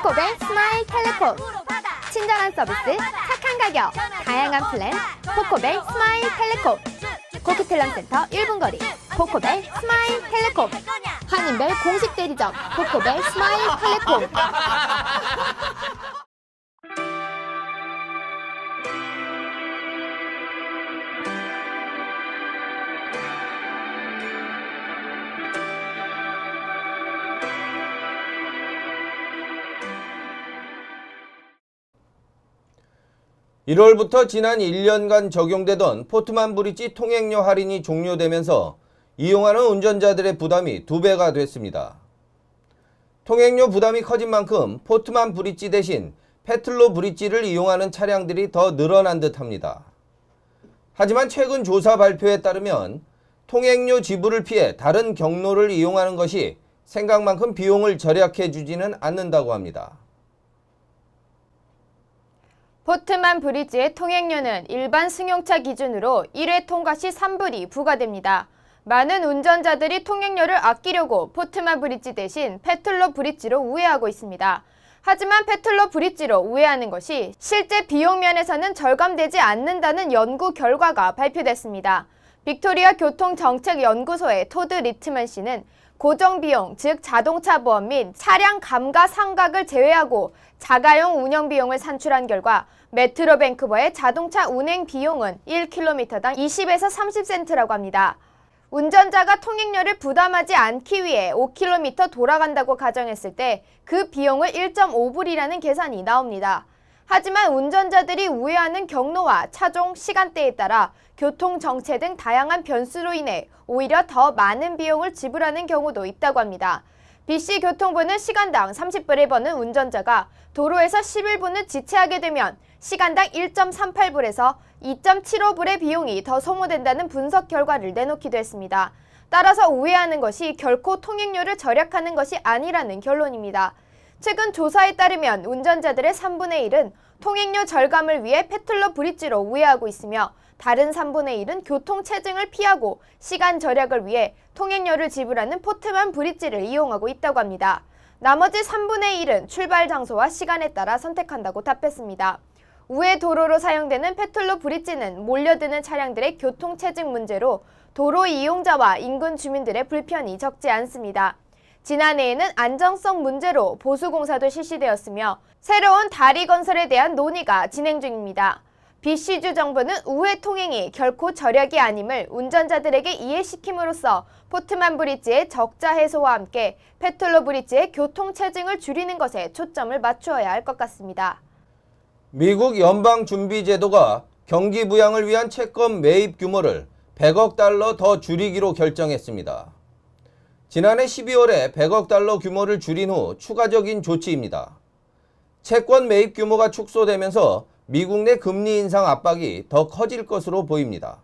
코코벨 스마일 텔레콤. 친절한 서비스, 착한 가격, 다양한 플랜. 코코벨 스마일 텔레콤. 코크텔란센터 1분 거리 코코벨 스마일 텔레콤. 한인벨 공식 대리점 코코벨 스마일 텔레콤. (1월부터) 지난 1년간 적용되던 포트만 브릿지 통행료 할인이 종료되면서 이용하는 운전자들의 부담이 2배가 됐습니다. 통행료 부담이 커진 만큼 포트만 브릿지 대신 페틀로 브릿지를 이용하는 차량들이 더 늘어난 듯합니다. 하지만 최근 조사 발표에 따르면 통행료 지불을 피해 다른 경로를 이용하는 것이 생각만큼 비용을 절약해 주지는 않는다고 합니다. 포트만 브리지의 통행료는 일반 승용차 기준으로 1회 통과 시 3불이 부과됩니다. 많은 운전자들이 통행료를 아끼려고 포트만 브리지 대신 페틀로 브릿지로 우회하고 있습니다. 하지만 페틀로 브릿지로 우회하는 것이 실제 비용 면에서는 절감되지 않는다는 연구 결과가 발표됐습니다. 빅토리아 교통정책연구소의 토드 리트먼 씨는 고정비용, 즉 자동차 보험 및 차량 감가상각을 제외하고 자가용 운영 비용을 산출한 결과 메트로 밴쿠버의 자동차 운행 비용은 1km당 20에서 30센트라고 합니다. 운전자가 통행료를 부담하지 않기 위해 5km 돌아간다고 가정했을 때 그 비용을 1.5불이라는 계산이 나옵니다. 하지만 운전자들이 우회하는 경로와 차종, 시간대에 따라 교통 정체 등 다양한 변수로 인해 오히려 더 많은 비용을 지불하는 경우도 있다고 합니다. BC 교통부는 시간당 30불을 버는 운전자가 도로에서 11분을 지체하게 되면 시간당 1.38불에서 2.75불의 비용이 더 소모된다는 분석 결과를 내놓기도 했습니다. 따라서 우회하는 것이 결코 통행료를 절약하는 것이 아니라는 결론입니다. 최근 조사에 따르면 운전자들의 3분의 1은 통행료 절감을 위해 페틀로 브릿지로 우회하고 있으며 다른 3분의 1은 교통체증을 피하고 시간 절약을 위해 통행료를 지불하는 포트만 브릿지를 이용하고 있다고 합니다. 나머지 3분의 1은 출발 장소와 시간에 따라 선택한다고 답했습니다. 우회 도로로 사용되는 페틀로 브릿지는 몰려드는 차량들의 교통체증 문제로 도로 이용자와 인근 주민들의 불편이 적지 않습니다. 지난해에는 안정성 문제로 보수공사도 실시되었으며 새로운 다리 건설에 대한 논의가 진행 중입니다. BC주 정부는 우회 통행이 결코 절약이 아님을 운전자들에게 이해시킴으로써 포트만 브릿지의 적자 해소와 함께 페틀로 브릿지의 교통체증을 줄이는 것에 초점을 맞추어야 할 것 같습니다. 미국 연방준비제도가 경기 부양을 위한 채권 매입 규모를 100억 달러 더 줄이기로 결정했습니다. 지난해 12월에 100억 달러 규모를 줄인 후 추가적인 조치입니다. 채권 매입 규모가 축소되면서 미국 내 금리 인상 압박이 더 커질 것으로 보입니다.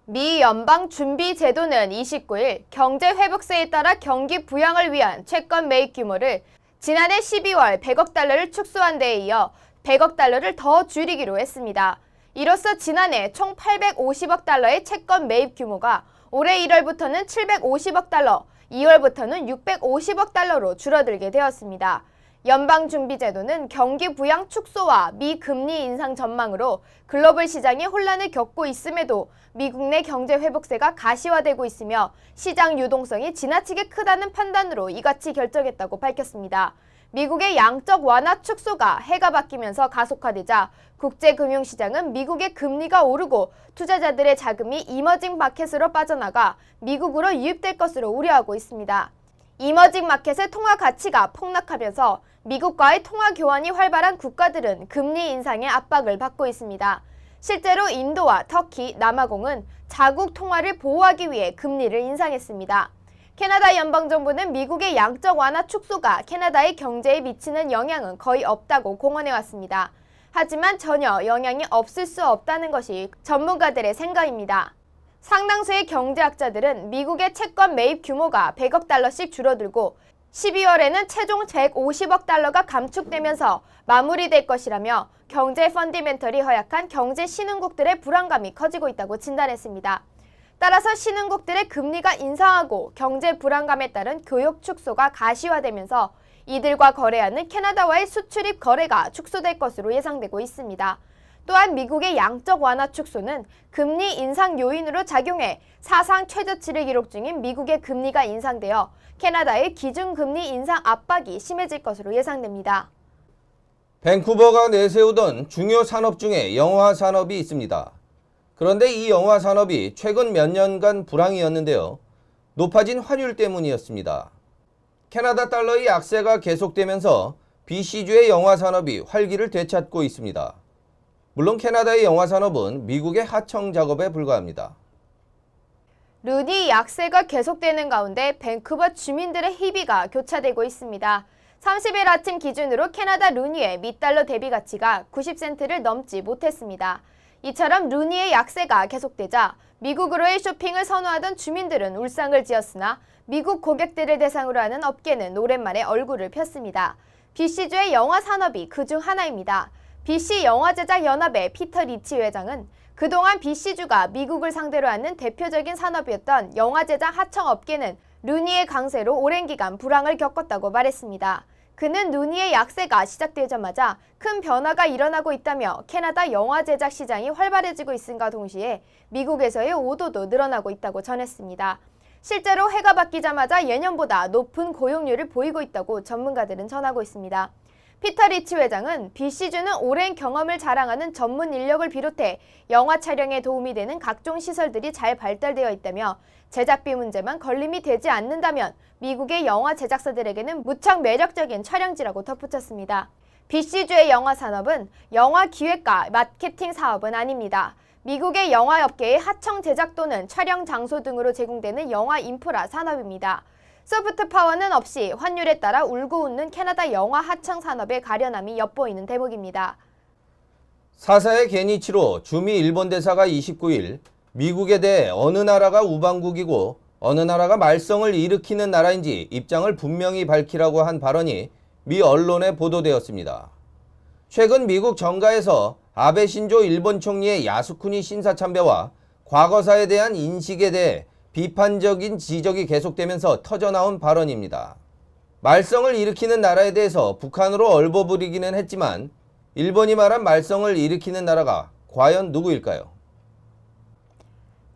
미 연방준비제도는 29일 경제회복세에 따라 경기 부양을 위한 채권 매입 규모를 지난해 12월 100억 달러를 축소한 데에 이어 100억 달러를 더 줄이기로 했습니다. 이로써 지난해 총 850억 달러의 채권 매입 규모가 올해 1월부터는 750억 달러, 2월부터는 650억 달러로 줄어들게 되었습니다. 연방준비제도는 경기 부양 축소와 미금리 인상 전망으로 글로벌 시장이 혼란을 겪고 있음에도 미국 내 경제 회복세가 가시화되고 있으며 시장 유동성이 지나치게 크다는 판단으로 이같이 결정했다고 밝혔습니다. 미국의 양적 완화 축소가 해가 바뀌면서 가속화되자 국제금융시장은 미국의 금리가 오르고 투자자들의 자금이 이머징 마켓으로 빠져나가 미국으로 유입될 것으로 우려하고 있습니다. 이머징 마켓의 통화 가치가 폭락하면서 미국과의 통화 교환이 활발한 국가들은 금리 인상의 압박을 받고 있습니다. 실제로 인도와 터키, 남아공은 자국 통화를 보호하기 위해 금리를 인상했습니다. 캐나다 연방정부는 미국의 양적 완화 축소가 캐나다의 경제에 미치는 영향은 거의 없다고 공언해왔습니다. 하지만 전혀 영향이 없을 수 없다는 것이 전문가들의 생각입니다. 상당수의 경제학자들은 미국의 채권 매입 규모가 100억 달러씩 줄어들고 12월에는 최종 150억 달러가 감축되면서 마무리될 것이라며 경제 펀디멘털이 허약한 경제 신흥국들의 불안감이 커지고 있다고 진단했습니다. 따라서 신흥국들의 금리가 인상하고 경제 불안감에 따른 교역 축소가 가시화되면서 이들과 거래하는 캐나다와의 수출입 거래가 축소될 것으로 예상되고 있습니다. 또한 미국의 양적 완화 축소는 금리 인상 요인으로 작용해 사상 최저치를 기록 중인 미국의 금리가 인상되어 캐나다의 기준금리 인상 압박이 심해질 것으로 예상됩니다. 밴쿠버가 내세우던 중요 산업 중에 영화 산업이 있습니다. 그런데 이 영화 산업이 최근 몇 년간 불황이었는데요. 높아진 환율 때문이었습니다. 캐나다 달러의 약세가 계속되면서 BC주의 영화 산업이 활기를 되찾고 있습니다. 물론 캐나다의 영화 산업은 미국의 하청 작업에 불과합니다. 루니 약세가 계속되는 가운데 밴쿠버 주민들의 희비가 교차되고 있습니다. 30일 아침 기준으로 캐나다 루니의 $1 대비 가치가 90센트를 넘지 못했습니다. 이처럼 루니의 약세가 계속되자 미국으로의 쇼핑을 선호하던 주민들은 울상을 지었으나 미국 고객들을 대상으로 하는 업계는 오랜만에 얼굴을 폈습니다. BC주의 영화 산업이 그중 하나입니다. BC 영화제작연합의 피터 리치 회장은 그동안 BC주가 미국을 상대로 하는 대표적인 산업이었던 영화제작 하청업계는 루니의 강세로 오랜 기간 불황을 겪었다고 말했습니다. 그는 루니의 약세가 시작되자마자 큰 변화가 일어나고 있다며 캐나다 영화 제작 시장이 활발해지고 있음과 동시에 미국에서의 오도도 늘어나고 있다고 전했습니다. 실제로 해가 바뀌자마자 예년보다 높은 고용률을 보이고 있다고 전문가들은 전하고 있습니다. 피터 리치 회장은 BC주는 오랜 경험을 자랑하는 전문 인력을 비롯해 영화 촬영에 도움이 되는 각종 시설들이 잘 발달되어 있다며 제작비 문제만 걸림이 되지 않는다면 미국의 영화 제작사들에게는 무척 매력적인 촬영지라고 덧붙였습니다. BC주의 영화 산업은 영화 기획과 마케팅 사업은 아닙니다. 미국의 영화업계의 하청 제작 또는 촬영 장소 등으로 제공되는 영화 인프라 산업입니다. 소프트 파워는 없이 환율에 따라 울고 웃는 캐나다 영화 하청 산업의 가련함이 엿보이는 대목입니다. 사사의 개니치로 주미 일본 대사가 29일 미국에 대해 어느 나라가 우방국이고 어느 나라가 말썽을 일으키는 나라인지 입장을 분명히 밝히라고 한 발언이 미 언론에 보도되었습니다. 최근 미국 정가에서 아베 신조 일본 총리의 야스쿠니 신사 참배와 과거사에 대한 인식에 대해 비판적인 지적이 계속되면서 터져나온 발언입니다. 말썽을 일으키는 나라에 대해서 북한으로 얼버무리기는 했지만 일본이 말한 말썽을 일으키는 나라가 과연 누구일까요?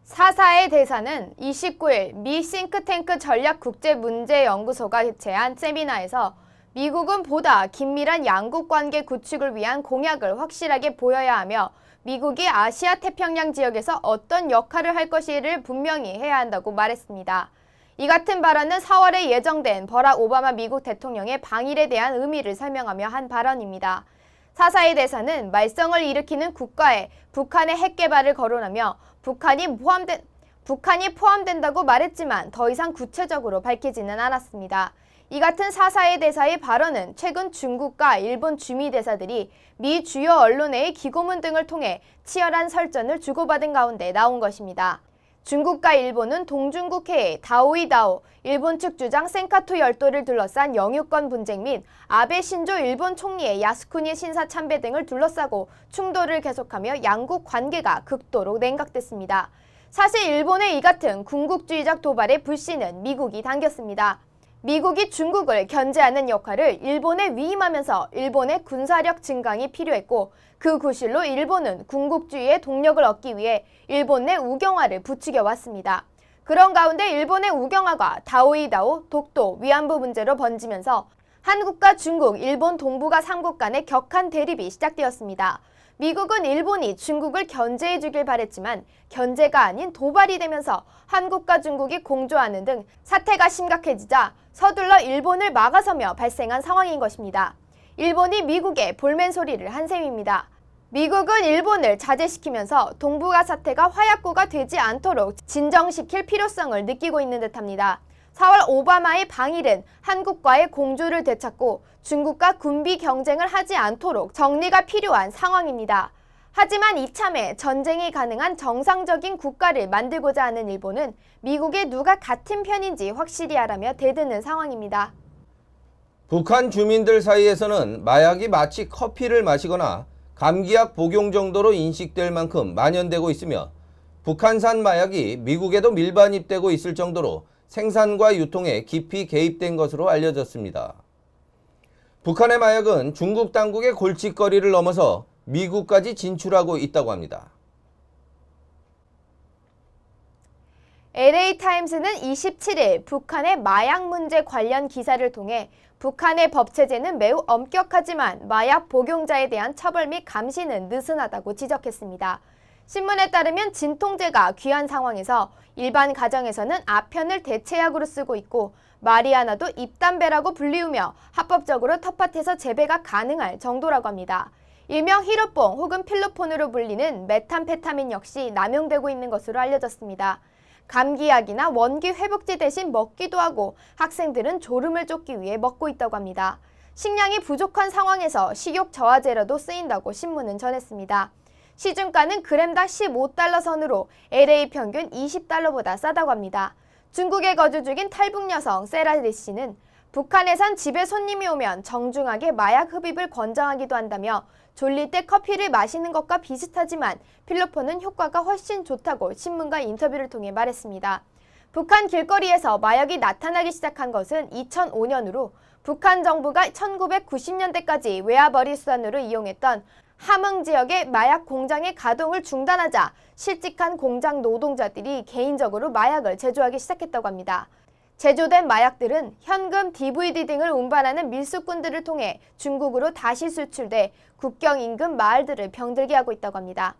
사사의 대사는 29일 미 싱크탱크 전략국제문제연구소가 개최한 세미나에서 미국은 보다 긴밀한 양국 관계 구축을 위한 공약을 확실하게 보여야 하며 미국이 아시아 태평양 지역에서 어떤 역할을 할 것인지를 분명히 해야 한다고 말했습니다. 이 같은 발언은 4월에 예정된 버락 오바마 미국 대통령의 방일에 대한 의미를 설명하며 한 발언입니다. 사사의 대사는 말썽을 일으키는 국가에 북한의 핵 개발을 거론하며 북한이 포함된다고 말했지만 더 이상 구체적으로 밝히지는 않았습니다. 이 같은 사사의 대사의 발언은 최근 중국과 일본 주미 대사들이 미 주요 언론의 기고문 등을 통해 치열한 설전을 주고받은 가운데 나온 것입니다. 중국과 일본은 동중국해의 다오이다오, 일본 측 주장 센카토 열도를 둘러싼 영유권 분쟁 및 아베 신조 일본 총리의 야스쿠니 신사 참배 등을 둘러싸고 충돌을 계속하며 양국 관계가 극도로 냉각됐습니다. 사실 일본의 이 같은 군국주의적 도발의 불씨는 미국이 당겼습니다. 미국이 중국을 견제하는 역할을 일본에 위임하면서 일본의 군사력 증강이 필요했고 그 구실로 일본은 군국주의의 동력을 얻기 위해 일본 내 우경화를 부추겨 왔습니다. 그런 가운데 일본의 우경화가 다오이다오, 독도, 위안부 문제로 번지면서 한국과 중국, 일본 동북아 3국 간의 격한 대립이 시작되었습니다. 미국은 일본이 중국을 견제해 주길 바랬지만 견제가 아닌 도발이 되면서 한국과 중국이 공조하는 등 사태가 심각해지자 서둘러 일본을 막아서며 발생한 상황인 것입니다. 일본이 미국에 볼멘 소리를 한 셈입니다. 미국은 일본을 자제시키면서 동북아 사태가 화약고가 되지 않도록 진정시킬 필요성을 느끼고 있는 듯합니다. 4월 오바마의 방일은 한국과의 공조를 되찾고 중국과 군비 경쟁을 하지 않도록 정리가 필요한 상황입니다. 하지만 이참에 전쟁이 가능한 정상적인 국가를 만들고자 하는 일본은 미국에 누가 같은 편인지 확실히 하라며 대드는 상황입니다. 북한 주민들 사이에서는 마약이 마치 커피를 마시거나 감기약 복용 정도로 인식될 만큼 만연되고 있으며 북한산 마약이 미국에도 밀반입되고 있을 정도로 생산과 유통에 깊이 개입된 것으로 알려졌습니다. 북한의 마약은 중국 당국의 골칫거리를 넘어서 미국까지 진출하고 있다고 합니다. LA타임스는 27일 북한의 마약 문제 관련 기사를 통해 북한의 법체제는 매우 엄격하지만 마약 복용자에 대한 처벌 및 감시는 느슨하다고 지적했습니다. 신문에 따르면 진통제가 귀한 상황에서 일반 가정에서는 아편을 대체약으로 쓰고 있고 마리아나도 입담배라고 불리우며 합법적으로 텃밭에서 재배가 가능할 정도라고 합니다. 일명 히로뽕 혹은 필로폰으로 불리는 메탐페타민 역시 남용되고 있는 것으로 알려졌습니다. 감기약이나 원기 회복제 대신 먹기도 하고 학생들은 졸음을 쫓기 위해 먹고 있다고 합니다. 식량이 부족한 상황에서 식욕 저하제로도 쓰인다고 신문은 전했습니다. 시중가는 그램당 15달러 선으로 LA 평균 20달러보다 싸다고 합니다. 중국에 거주 중인 탈북 여성 세라리 씨는 북한에선 집에 손님이 오면 정중하게 마약 흡입을 권장하기도 한다며 졸릴 때 커피를 마시는 것과 비슷하지만 필로폰은 효과가 훨씬 좋다고 신문과 인터뷰를 통해 말했습니다. 북한 길거리에서 마약이 나타나기 시작한 것은 2005년으로 북한 정부가 1990년대까지 외화벌이 수단으로 이용했던 함흥 지역의 마약 공장의 가동을 중단하자 실직한 공장 노동자들이 개인적으로 마약을 제조하기 시작했다고 합니다. 제조된 마약들은 현금, DVD 등을 운반하는 밀수꾼들을 통해 중국으로 다시 수출돼 국경 인근 마을들을 병들게 하고 있다고 합니다.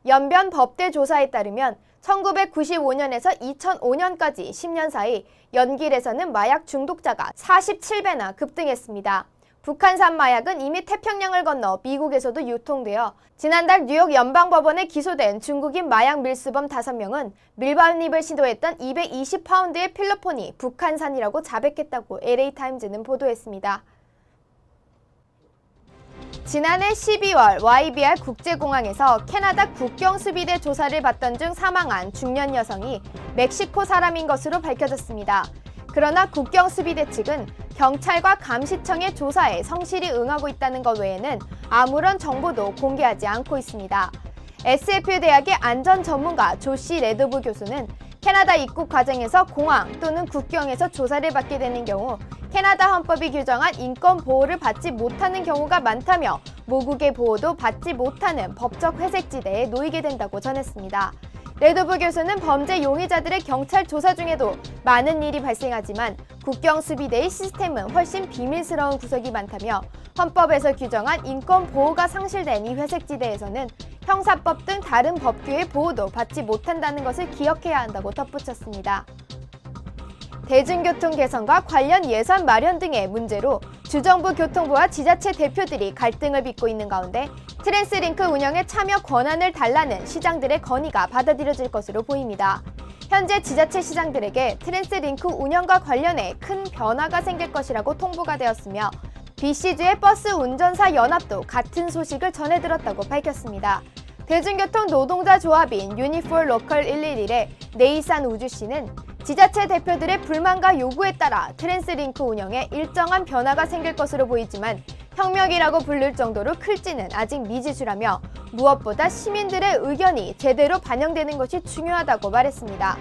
연변 법대 조사에 따르면 1995년에서 2005년까지 10년 사이 연길에서는 마약 중독자가 47배나 급등했습니다. 북한산 마약은 이미 태평양을 건너 미국에서도 유통되어 지난달 뉴욕 연방법원에 기소된 중국인 마약 밀수범 5명은 밀반입을 시도했던 220파운드의 필로폰이 북한산이라고 자백했다고 LA타임즈는 보도했습니다. 지난해 12월 YBR 국제공항에서 캐나다 국경수비대 조사를 받던 중 사망한 중년 여성이 멕시코 사람인 것으로 밝혀졌습니다. 그러나 국경수비대 측은 경찰과 감시청의 조사에 성실히 응하고 있다는 것 외에는 아무런 정보도 공개하지 않고 있습니다. SF 대학의 안전 전문가 조시 레드부 교수는 캐나다 입국 과정에서 공항 또는 국경에서 조사를 받게 되는 경우 캐나다 헌법이 규정한 인권 보호를 받지 못하는 경우가 많다며 모국의 보호도 받지 못하는 법적 회색지대에 놓이게 된다고 전했습니다. 레드부 교수는 범죄 용의자들의 경찰 조사 중에도 많은 일이 발생하지만 국경수비대의 시스템은 훨씬 비밀스러운 구석이 많다며 헌법에서 규정한 인권 보호가 상실된 이 회색지대에서는 형사법 등 다른 법규의 보호도 받지 못한다는 것을 기억해야 한다고 덧붙였습니다. 대중교통 개선과 관련 예산 마련 등의 문제로 주정부 교통부와 지자체 대표들이 갈등을 빚고 있는 가운데 트랜스링크 운영에 참여 권한을 달라는 시장들의 건의가 받아들여질 것으로 보입니다. 현재 지자체 시장들에게 트랜스링크 운영과 관련해 큰 변화가 생길 것이라고 통보가 되었으며 BC주의 버스 운전사 연합도 같은 소식을 전해들었다고 밝혔습니다. 대중교통 노동자 조합인 유니폴 로컬 111의 네이산 우주씨는 지자체 대표들의 불만과 요구에 따라 트랜스링크 운영에 일정한 변화가 생길 것으로 보이지만 혁명이라고 부를 정도로 클지는 아직 미지수라며 무엇보다 시민들의 의견이 제대로 반영되는 것이 중요하다고 말했습니다.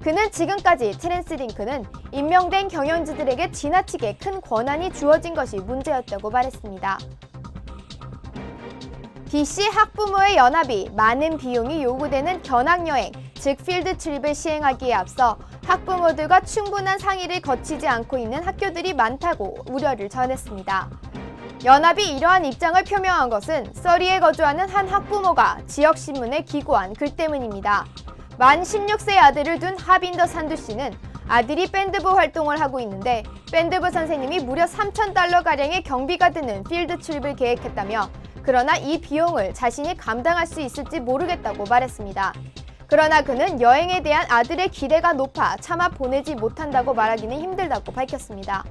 그는 지금까지 트랜스링크는 임명된 경영진들에게 지나치게 큰 권한이 주어진 것이 문제였다고 말했습니다. BC 학부모의 연합이 많은 비용이 요구되는 견학여행, 즉 필드 트립을 시행하기에 앞서 학부모들과 충분한 상의를 거치지 않고 있는 학교들이 많다고 우려를 전했습니다. 연합이 이러한 입장을 표명한 것은 서리에 거주하는 한 학부모가 지역신문에 기고한 글 때문입니다. 만 16세 아들을 둔 하빈더 산두 씨는 아들이 밴드부 활동을 하고 있는데 밴드부 선생님이 무려 3,000달러가량의 경비가 드는 필드 트립을 계획했다며 그러나 이 비용을 자신이 감당할 수 있을지 모르겠다고 말했습니다. 그러나 그는 여행에 대한 아들의 기대가 높아 차마 보내지 못한다고 말하기는 힘들다고 밝혔습니다.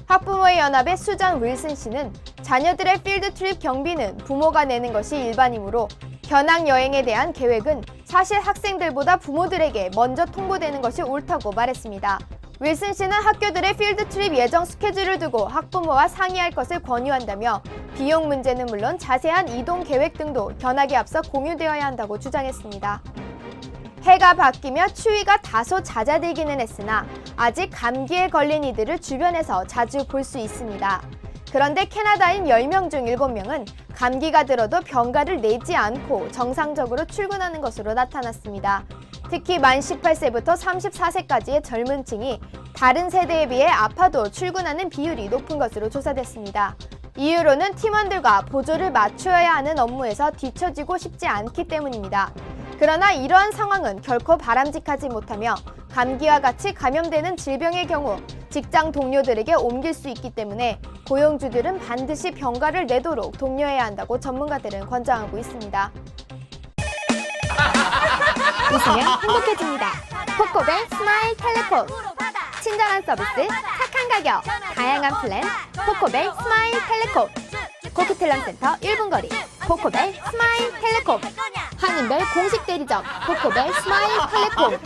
학부모의 연합의 수잔 윌슨 씨는 자녀들의 필드 트립 경비는 부모가 내는 것이 일반이므로 견학 여행에 대한 계획은 사실 학생들보다 부모들에게 먼저 통보되는 것이 옳다고 말했습니다. 윌슨 씨는 학교들의 필드 트립 예정 스케줄을 두고 학부모와 상의할 것을 권유한다며 비용 문제는 물론 자세한 이동 계획 등도 견학에 앞서 공유되어야 한다고 주장했습니다. 해가 바뀌며 추위가 다소 잦아들기는 했으나 아직 감기에 걸린 이들을 주변에서 자주 볼 수 있습니다. 그런데 캐나다인 10명 중 7명은 감기가 들어도 병가를 내지 않고 정상적으로 출근하는 것으로 나타났습니다. 특히 만 18세부터 34세까지의 젊은 층이 다른 세대에 비해 아파도 출근하는 비율이 높은 것으로 조사됐습니다. 이유로는 팀원들과 보조를 맞추어야 하는 업무에서 뒤처지고 싶지 않기 때문입니다. 그러나 이러한 상황은 결코 바람직하지 못하며 감기와 같이 감염되는 질병의 경우 직장 동료들에게 옮길 수 있기 때문에 고용주들은 반드시 병가를 내도록 독려해야 한다고 전문가들은 권장하고 있습니다. 웃으면 행복해집니다. 코코벨 스마일 텔레콤. 친절한 서비스, 착한 가격, 다양한 플랜, 코코벨 스마일 텔레콤. 코키텔럼센터 1분 거리, 코코벨 스마일 텔레콤. 한인별 공식 대리점, 코코벨 스마일 텔레콤.